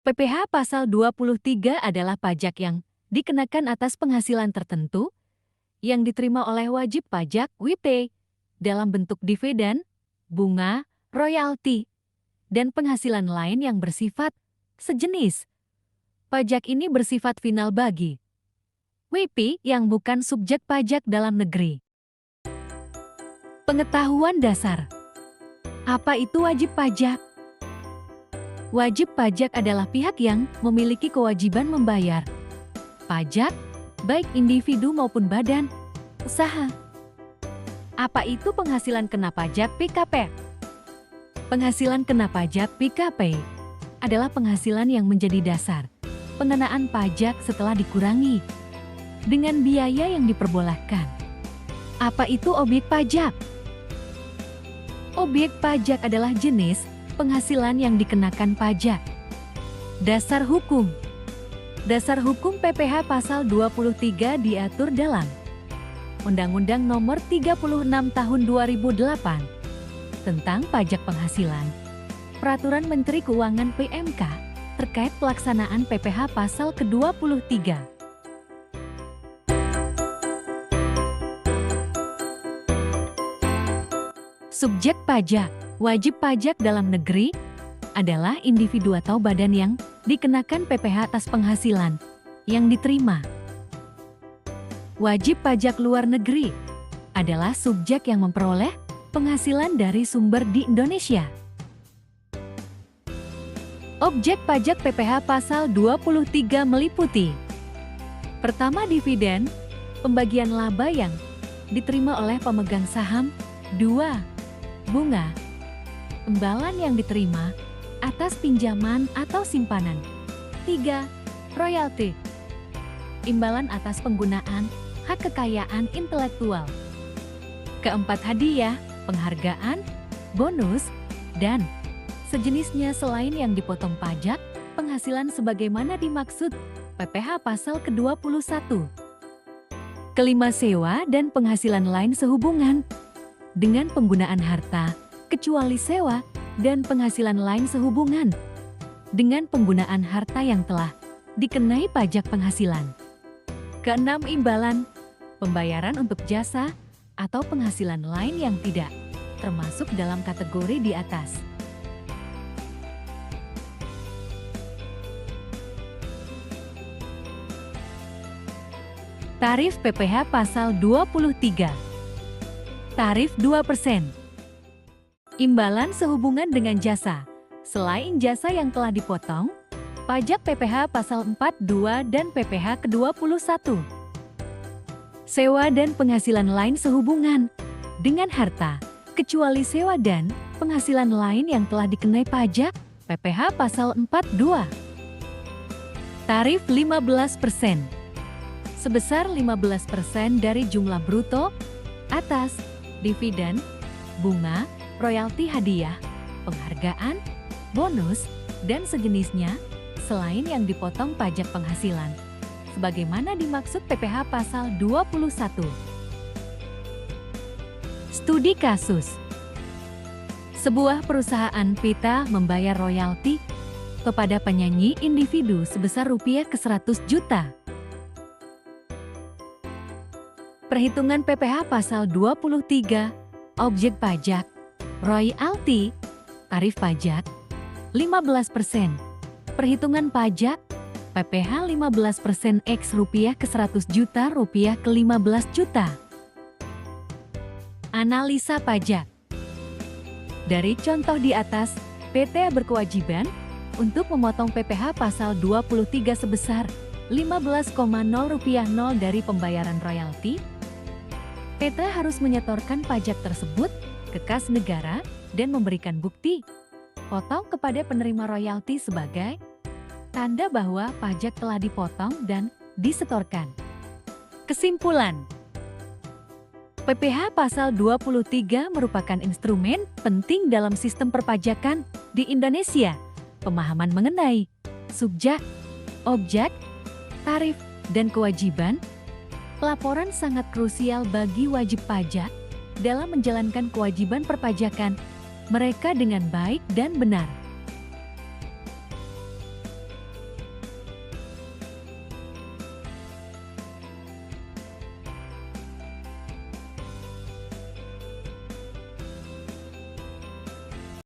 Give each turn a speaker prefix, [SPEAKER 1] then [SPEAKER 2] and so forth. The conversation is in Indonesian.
[SPEAKER 1] PPh Pasal 23 adalah pajak yang dikenakan atas penghasilan tertentu yang diterima oleh wajib pajak (WP) dalam bentuk dividen, bunga, royalti, dan penghasilan lain yang bersifat sejenis. Pajak ini bersifat final bagi WP yang bukan subjek pajak dalam negeri. Pengetahuan dasar. Apa itu wajib pajak? Wajib pajak adalah pihak yang memiliki kewajiban membayar pajak, baik individu maupun badan usaha. Apa itu penghasilan kena pajak (PKP)? Penghasilan kena pajak (PKP) adalah penghasilan yang menjadi dasar pengenaan pajak setelah dikurangi dengan biaya yang diperbolehkan. Apa itu objek pajak? Objek pajak adalah jenis penghasilan yang dikenakan pajak. Dasar hukum. Dasar hukum PPh Pasal 23 diatur dalam Undang-Undang Nomor 36 Tahun 2008 tentang Pajak Penghasilan, Peraturan Menteri Keuangan (PMK) terkait pelaksanaan PPh Pasal ke-23. Subjek pajak. Wajib pajak dalam negeri adalah individu atau badan yang dikenakan PPh atas penghasilan yang diterima. Wajib pajak luar negeri adalah subjek yang memperoleh penghasilan dari sumber di Indonesia. Objek pajak PPh Pasal 23 meliputi: pertama, dividen, pembagian laba yang diterima oleh pemegang saham. 2. Bunga, imbalan yang diterima atas pinjaman atau simpanan. 3. Royalti, imbalan atas penggunaan hak kekayaan intelektual. Keempat, hadiah, penghargaan, bonus, dan sejenisnya selain yang dipotong pajak penghasilan sebagaimana dimaksud PPh Pasal ke-21. Kelima, sewa dan penghasilan lain sehubungan dengan penggunaan harta, kecuali sewa dan penghasilan lain sehubungan dengan penggunaan harta yang telah dikenai pajak penghasilan. Keenam, imbalan, pembayaran untuk jasa atau penghasilan lain yang tidak termasuk dalam kategori di atas. Tarif PPh Pasal 23. Tarif 2%. Imbalan sehubungan dengan jasa. Selain jasa yang telah dipotong, pajak PPh Pasal 42 dan PPh ke-21. Sewa dan penghasilan lain sehubungan dengan harta, kecuali sewa dan penghasilan lain yang telah dikenai pajak PPh Pasal 42. Tarif 15%. Sebesar 15% dari jumlah bruto atas dividen, bunga, royalti, hadiah, penghargaan, bonus, dan sejenisnya selain yang dipotong pajak penghasilan, sebagaimana dimaksud PPh Pasal 21. Studi kasus. Sebuah perusahaan pita membayar royalti kepada penyanyi individu sebesar rupiah ke 100 juta. Perhitungan PPh Pasal 23, objek pajak, royalti, tarif pajak, 15%. Perhitungan pajak, PPh 15% X rupiah ke 100 juta rupiah ke 15 juta. Analisa pajak. Dari contoh di atas, PT berkewajiban untuk memotong PPh Pasal 23 sebesar 15,0 rupiah 0 dari pembayaran royalti. PT harus menyetorkan pajak tersebut ke kas negara dan memberikan bukti potong kepada penerima royalti sebagai tanda bahwa pajak telah dipotong dan disetorkan. Kesimpulan, PPh Pasal 23 merupakan instrumen penting dalam sistem perpajakan di Indonesia. Pemahaman mengenai subjek, objek, tarif, dan kewajiban laporan sangat krusial bagi wajib pajak dalam menjalankan kewajiban perpajakan mereka dengan baik dan benar.